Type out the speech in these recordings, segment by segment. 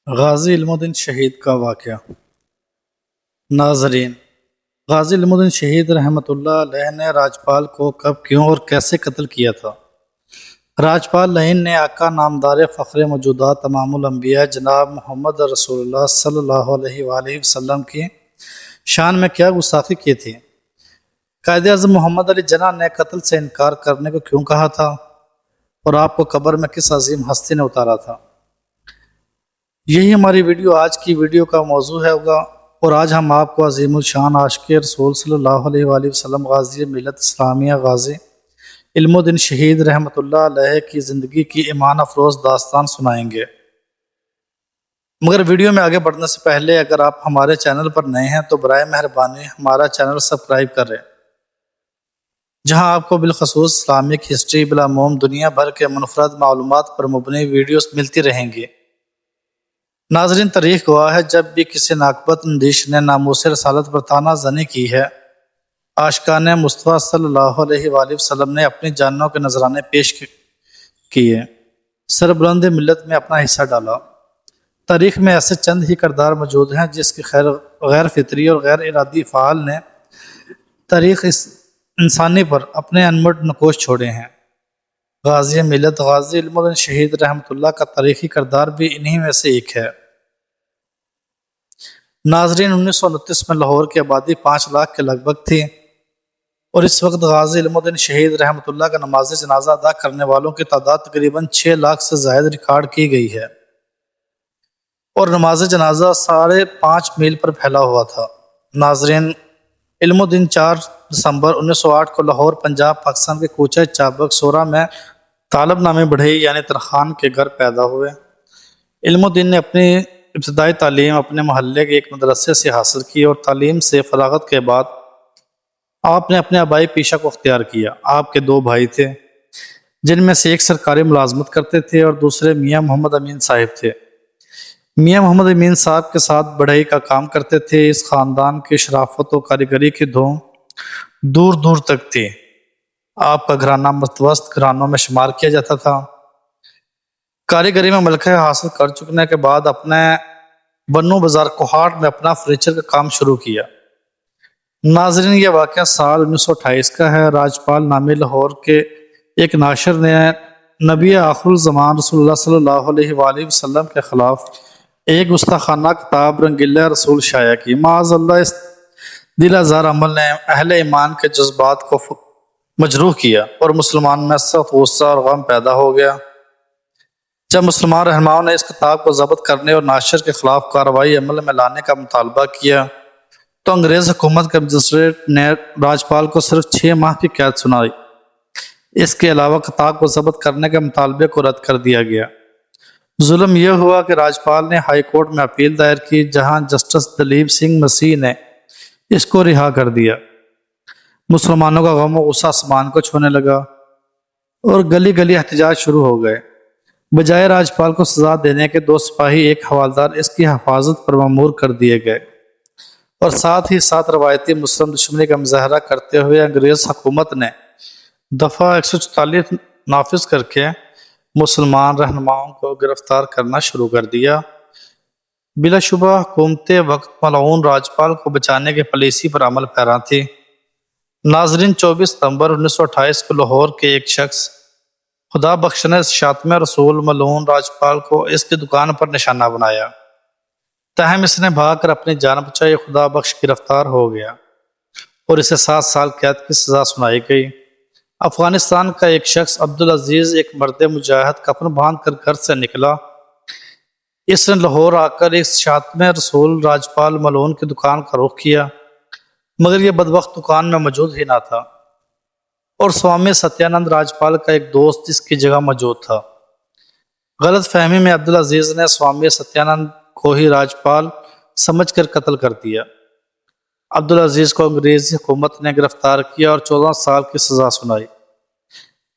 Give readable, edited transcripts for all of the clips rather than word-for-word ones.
غازی علم الدین شہید کا واقعہ۔ ناظرین، غازی علم الدین شہید رحمۃ اللہ علیہ نے راجپال کو کب، کیوں اور کیسے قتل کیا تھا؟ راجپال لعین نے آقا نامدار فخر موجودات تمام الانبیاء جناب محمد رسول اللہ صلی اللہ علیہ وآلہ وسلم کی شان میں کیا گستاخی کی تھی؟ قائد اعظم محمد علی جناح نے قتل سے انکار کرنے کو کیوں کہا تھا؟ اور آپ کو قبر میں کس عظیم ہستی نے اتارا تھا؟ یہی ہماری آج کی ویڈیو کا موضوع ہوگا، اور آج ہم آپ کو عظیم الشان عاشق رسول صلی اللہ علیہ وآلہ وسلم غازی ملت اسلامیہ غازی علم الدین شہید رحمۃ اللہ علیہ کی زندگی کی ایمان افروز داستان سنائیں گے۔ مگر ویڈیو میں آگے بڑھنے سے پہلے اگر آپ ہمارے چینل پر نئے ہیں تو برائے مہربانی ہمارا چینل سبسکرائب کریں، جہاں آپ کو بالخصوص اسلامک ہسٹری بالعموم دنیا بھر کے منفرد معلومات پر مبنی ویڈیوز ملتی رہیں گی۔ ناظرین، تاریخ گواہ ہے جب بھی کسی ناقبت اندیش نے ناموس رسالت پر تانہ زنی کی ہے، عاشقان مصطفیٰ صلی اللہ علیہ وآلہ وسلم نے اپنی جانوں کے نذرانے پیش کیے، سربلند ملت میں اپنا حصہ ڈالا۔ تاریخ میں ایسے چند ہی کردار موجود ہیں جس کی غیر فطری اور غیر ارادی افعال نے تاریخ انسانی پر اپنے انمٹ نقوش چھوڑے ہیں۔ غازی ملت غازی علم الدین شہید رحمۃ اللہ کا تاریخی کردار بھی انہی میں سے ایک ہے۔ ناظرین، 1929 میں لاہور کی آبادی 5 لاکھ کے لگ بھگ تھی، اور اس وقت غازی علم الدین شہید رحمۃ اللہ کا نماز جنازہ ادا کرنے والوں کی تعداد تقریباً 6 لاکھ سے زائد ریکارڈ کی گئی ہے، اور نماز جنازہ 5.5 میل پر پھیلا ہوا تھا۔ ناظرین، علم الدین 4 دسمبر 1908 کو لاہور، پنجاب، پاکستان کے کوچہ چابک سورا میں طالب نامی بڑھئی یعنی ترخان کے گھر پیدا ہوئے۔ علم الدین نے اپنی ابتدائی تعلیم اپنے محلے کے ایک مدرسے سے حاصل کی، اور تعلیم سے فراغت کے بعد آپ نے اپنے آبائی پیشہ کو اختیار کیا۔ آپ کے 2 بھائی تھے، جن میں سے ایک سرکاری ملازمت کرتے تھے اور دوسرے میاں محمد امین صاحب تھے۔ میاں محمد امین صاحب کے ساتھ بڑھئی کا کام کرتے تھے۔ اس خاندان کی شرافت و کاریگری کی دھوم دور دور تک تھی۔ آپ کا گھرانہ متوسط گھرانوں میں شمار کیا جاتا تھا۔ کاریگری میں ملکہ حاصل کر چکنے کے بعد اپنے بنو بازار کوہاٹ میں اپنا فرنیچر کا کام شروع کیا۔ ناظرین، یہ واقعہ سال 1928 کا ہے۔ راجپال نامی لاہور کے ایک ناشر نے نبی آخر الزمان رسول اللہ صلی اللہ علیہ وآلہ وسلم کے خلاف ایک گستاخانہ کتاب رنگیلا رسول شائع کی۔ معاذ اللہ، اس دل آزار عمل نے اہل ایمان کے جذبات کو مجروح کیا، اور مسلمان میں سخت غصہ اور غم پیدا ہو گیا۔ جب مسلمان رہنماؤں نے اس کتاب کو ضبط کرنے اور ناشر کے خلاف کارروائی عمل میں لانے کا مطالبہ کیا تو انگریز حکومت کے مجسٹریٹ نے راجپال کو صرف 6 ماہ کی قید سنائی۔ اس کے علاوہ کتاب کو ضبط کرنے کے مطالبے کو رد کر دیا گیا۔ ظلم یہ ہوا کہ راجپال نے ہائی کورٹ میں اپیل دائر کی، جہاں جسٹس دلیپ سنگھ مسیح نے اس کو رہا کر دیا۔ مسلمانوں کا غم و غصہ آسمان کو چھونے لگا، اور گلی گلی احتجاج شروع ہو گئے۔ بجائے راجپال کو سزا دینے کے 2 سپاہی، ایک حوالدار اس کی حفاظت پر مامور کر دیے گئے، اور ساتھ ہی ساتھ روایتی مسلم دشمنی کا مظاہرہ کرتے ہوئے انگریز حکومت نے دفعہ 144 نافذ کر کے مسلمان رہنماؤں کو گرفتار کرنا شروع کر دیا۔ بلا شبہ حکومت وقت ملعون راجپال کو بچانے کے پالیسی پر عمل پیرا تھی۔ ناظرین، 24 ستمبر 1928 کو لاہور کے ایک شخص خدا بخشنے شاطمہ رسول ملعون راجپال کو اس کی دکان پر نشانہ بنایا، تاہم اس نے بھاگ کر اپنی جان بچائی۔ خدا بخش گرفتار ہو گیا، اور اسے 7 سال قید کی سزا سنائی گئی۔ افغانستان کا ایک شخص عبدالعزیز، ایک مرد مجاہد، کفن باندھ کر گھر سے نکلا۔ اس نے لاہور آ کر اس شاطمہ رسول راجپال ملعون کی دکان کا رخ کیا، مگر یہ بدبخت دکان میں موجود ہی نہ تھا، اور سوامی ستیانند راجپال کا ایک دوست اس کی جگہ موجود تھا۔ غلط فہمی میں عبدالعزیز نے سوامی ستیانند کو ہی راجپال سمجھ کر قتل کر دیا۔ عبدالعزیز کو انگریزی حکومت نے گرفتار کیا اور 14 سال کی سزا سنائی۔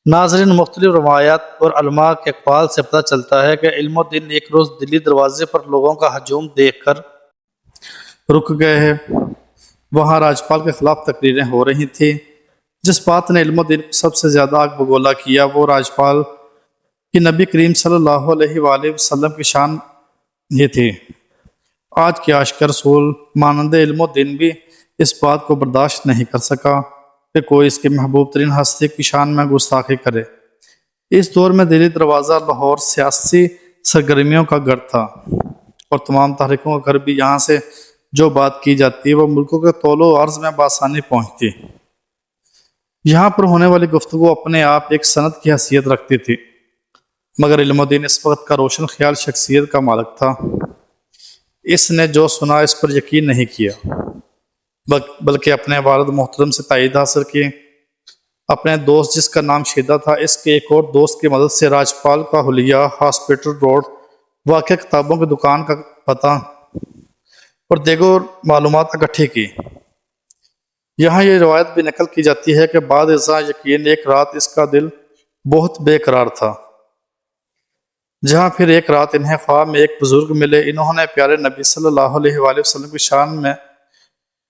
ناظرین، مختلف روایات اور علماء کے اقوال سے پتہ چلتا ہے کہ علم الدین ایک روز دلی دروازے پر لوگوں کا ہجوم دیکھ کر رک گئے ہیں۔ وہاں راجپال کے خلاف تقریریں ہو رہی تھیں۔ جس بات نے علم الدین کو سب سے زیادہ آگ بگولا کیا وہ راجپال کی نبی کریم صلی اللہ علیہ وآلہ وسلم کی شان یہ تھی۔ آج کے عاشق رسول مانند علم و دین بھی اس بات کو برداشت نہیں کر سکا کہ کوئی اس کے محبوب ترین ہستی کی شان میں گستاخی کرے۔ اس دور میں دلی دروازہ لاہور سیاسی سرگرمیوں کا گھر تھا اور تمام تحریکوں کا گھر بھی۔ یہاں سے جو بات کی جاتی وہ ملکوں کے طول و عرض میں بآسانی پہنچتی۔ یہاں پر ہونے والی گفتگو اپنے آپ ایک سند کی حیثیت رکھتی تھی، مگر علم الدین اس وقت کا روشن خیال شخصیت کا مالک تھا۔ اس نے جو سنا اس پر یقین نہیں کیا، بلکہ اپنے والد محترم سے تائید حاصل کی۔ اپنے دوست جس کا نام شیدہ تھا، اس کے ایک اور دوست کی مدد سے راجپال کا حلیہ ہاسپٹل روڈ واقع کتابوں کی دکان کا پتہ اور دیگر معلومات اکٹھی کی۔ یہاں یہ روایت بھی نقل کی جاتی ہے کہ بعد ازاں یقین ایک رات اس کا دل بہت بے قرار تھا، جہاں پھر ایک رات انہیں خواب میں ایک بزرگ ملے۔ انہوں نے پیارے نبی صلی اللہ علیہ وآلہ وسلم کی شان میں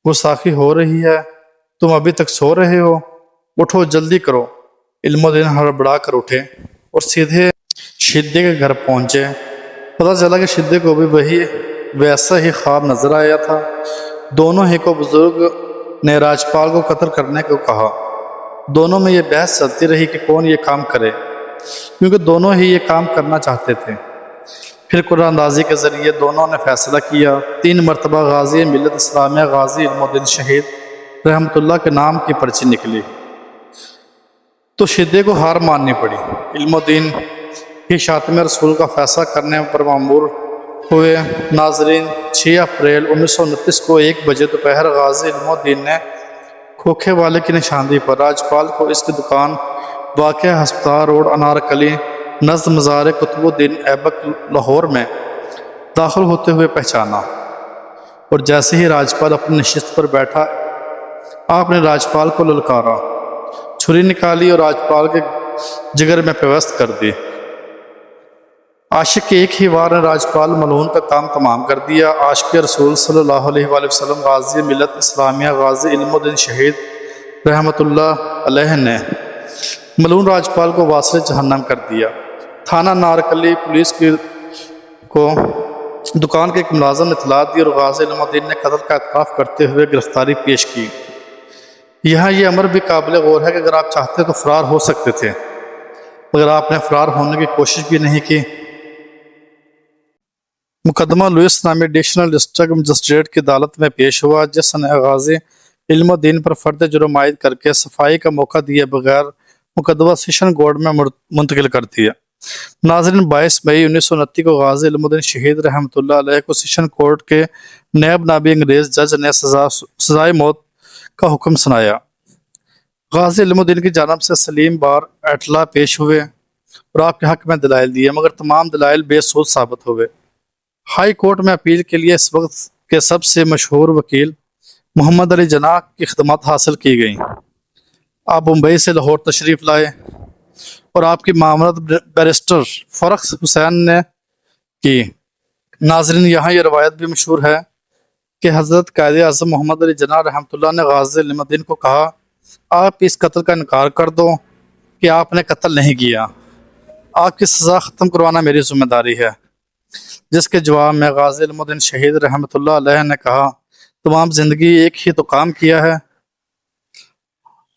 گستاخی ہو رہی ہے، تم ابھی تک سو رہے ہو، اٹھو جلدی کرو۔ علم الدین ہڑبڑا کر اٹھے اور سیدھے شدے کے گھر پہنچے۔ پتہ چلا کہ شدے کو بھی ویسا ہی خواب نظر آیا تھا۔ دونوں ہی کو بزرگ نے راجپال کو قتل کرنے کو کہا۔ دونوں میں یہ بحث چلتی رہی کہ کون یہ کام کرے، کیونکہ دونوں ہی یہ کام کرنا چاہتے تھے۔ پھر قرآن اندازی کے ذریعے دونوں نے فیصلہ کیا۔ 3 مرتبہ غازی ملت اسلامیہ غازی علم الدین شہید رحمۃ اللہ کے نام کی پرچی نکلی تو شدے کو ہار ماننی پڑی۔ علم الدین ہی شاطم رسول کا فیصلہ کرنے پر مامور ہوئے۔ ناظرین، 6 اپریل 1929 کو 1 بجے دوپہر غازی علم الدین نے کھوکھے والے کی نشاندہی پر راجپال کو اس کی دکان واقع ہسپتال روڈ انارکلی نزد مزار قطب الدین ایبک لاہور میں داخل ہوتے ہوئے پہچانا، اور جیسے ہی راجپال اپنی نشست پر بیٹھا، آپ نے راجپال کو للکارا، چھری نکالی اور راجپال کے جگر میں پیوست کر دی۔ عاشق کے ایک ہی وار نے راجپال ملعون کا کام تمام کر دیا۔ عاشق رسول صلی اللہ علیہ وآلہ وسلم غازی ملت اسلامیہ غازی علم الدین شہید رحمۃ اللہ علیہ نے ملعون راجپال کو واصل جہنم کر دیا۔ تھانہ نارکلی پولیس کو دکان کے ایک ملازم نے اطلاع دی اور غازی علم الدین نے قتل کا اعتراف کرتے ہوئے گرفتاری پیش کی۔ یہاں یہ امر بھی قابل غور ہے کہ اگر آپ چاہتے تو فرار ہو سکتے تھے، مگر آپ نے فرار ہونے کی کوشش بھی نہیں کی۔ مقدمہ لوئس نامی ایڈیشنل ڈسٹرکٹ مجسٹریٹ کی عدالت میں پیش ہوا، جس نے غازی علم الدین پر فرد جرم عائد کر کے صفائی کا موقع دیے بغیر مقدمہ سیشن کورٹ میں منتقل کر دیا۔ ناظرین، 22 مئی 1929 کو غازی علم الدین شہید رحمۃ اللہ علیہ کو سیشن کورٹ کے نیب نابی انگریز جج نے سزائے موت کا حکم سنایا۔ غازی علم الدین کی جانب سے سلیم بار اٹلا پیش ہوئے اور آپ کے حق میں دلائل دیے، مگر تمام دلائل بے سود ثابت ہوئے۔ ہائی کورٹ میں اپیل کے لیے اس وقت کے سب سے مشہور وکیل محمد علی جناح کی خدمات حاصل کی گئیں۔ آپ ممبئی سے لاہور تشریف لائے اور آپ کی معاملت بیرسٹر فرخ حسین نے کی۔ ناظرین، یہاں یہ روایت بھی مشہور ہے کہ حضرت قائد اعظم محمد علی جناح رحمۃ اللہ نے غازی علم الدین کو کہا، آپ اس قتل کا انکار کر دو کہ آپ نے قتل نہیں کیا، آپ کی سزا ختم کروانا میری ذمہ داری ہے۔ جس کے جواب میں غازی علم الدین شہید رحمۃ اللہ علیہ نے کہا، تمام زندگی ایک ہی تو کام کیا ہے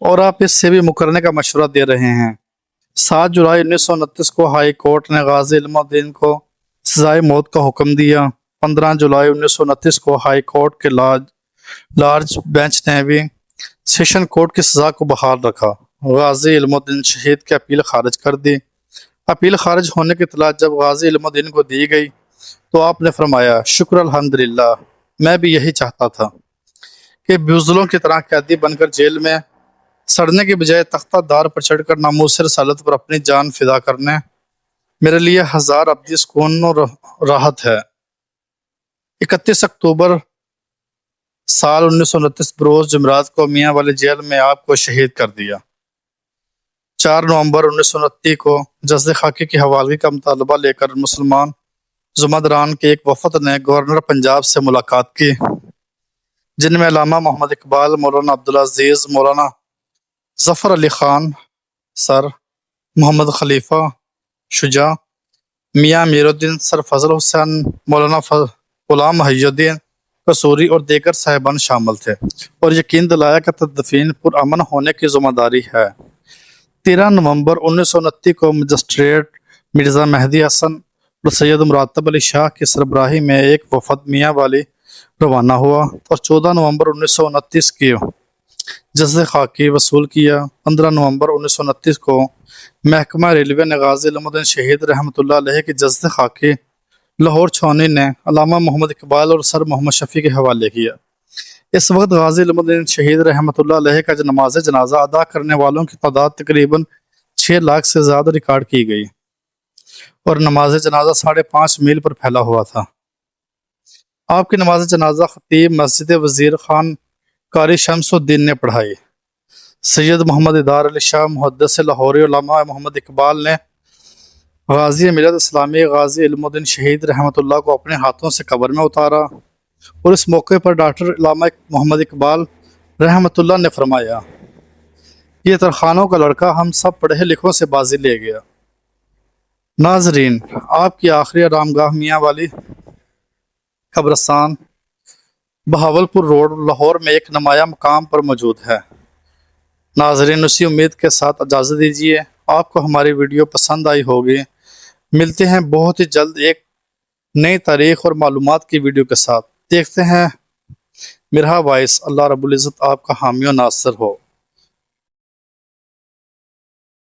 اور آپ اس سے بھی مکرنے کا مشورہ دے رہے ہیں۔ 7 جولائی 1929 کو ہائی کورٹ نے غازی علم الدین کو سزائے موت کا حکم دیا۔ 15 جولائی 1929 کو ہائی کورٹ کے لارج بینچ نے بھی سیشن کورٹ کی سزا کو بحال رکھا۔ غازی علم الدین شہید کی اپیل خارج کر دی۔ اپیل خارج ہونے کی اطلاع جب غازی علم الدین کو دی گئی تو آپ نے فرمایا، شکر الحمدللہ، میں بھی یہی چاہتا تھا کہ بزدلوں کی طرح قیدی بن کر جیل میں سڑنے کے بجائے تختہ دار پر چڑھ کر ناموس رسالت پر اپنی جان فدا کرنے میرے لیے 1000 ابدی سکون و راحت ہے۔ 31 اکتوبر سال 1929 بروز جمعرات کو میاں والے جیل میں آپ کو شہید کر دیا۔ 4 نومبر 1929 کو جسد خاکی کی حوالگی کا مطالبہ لے کر مسلمان زمدران کے ایک وفد نے گورنر پنجاب سے ملاقات کی، جن میں علامہ محمد اقبال، مولانا عبدالعزیز، مولانا ظفر علی خان سر، محمد خلیفہ شجاع، میاں میر الدین، سر فضل حسین، مولانا غلام محی الدین قصوری اور دیگر صاحبان شامل تھے، اور یقین دلایا کہ تدفین پرامن ہونے کی ذمہ داری ہے۔ 13 نومبر 1929 کو مجسٹریٹ مرزا مہدی حسن اور سید مراتب علی شاہ کی سربراہی میں ایک وفد میاں والی روانہ ہوا اور 14 نومبر 1929 کی جزِ خاکی وصول کیا۔ 15 نومبر 1929 کو محکمہ ریلوے نے غازی علم الدین شہید رحمۃ اللہ علیہ کی جزِ خاکی لاہور چھاؤنی نے علامہ محمد اقبال اور سر محمد شفیع کے حوالے کیا۔ اس وقت غازی علم الدین شہید رحمۃ اللہ علیہ کا نماز جنازہ ادا کرنے والوں کی تعداد تقریباً 6 لاکھ سے زیادہ ریکارڈ کی گئی، اور نماز جنازہ 5.5 میل پر پھیلا ہوا تھا۔ آپ کی نماز جنازہ خطیب مسجد وزیر خان قاری شمس الدین نے پڑھائی۔ سید محمد ادار علی شاہ محدث لاہوری، علامہ محمد اقبال نے غازی ملت اسلامی غازی علم الدین شہید رحمۃ اللہ کو اپنے ہاتھوں سے قبر میں اتارا، اور اس موقع پر ڈاکٹر علامہ محمد اقبال رحمۃ اللہ نے فرمایا، یہ ترخانوں کا لڑکا ہم سب پڑھے لکھوں سے بازی لے گیا۔ ناظرین، آپ کی آخری آرامگاہ میاں والی قبرستان بہاولپور روڈ لاہور میں ایک نمایاں مقام پر موجود ہے۔ ناظرین، اسی امید کے ساتھ اجازت دیجیے، آپ کو ہماری ویڈیو پسند آئی ہوگی۔ ملتے ہیں بہت ہی جلد ایک نئی تاریخ اور معلومات کی ویڈیو کے ساتھ۔ دیکھتے ہیں مرحا وائس۔ اللہ رب العزت آپ کا حامی و ناصر ہو۔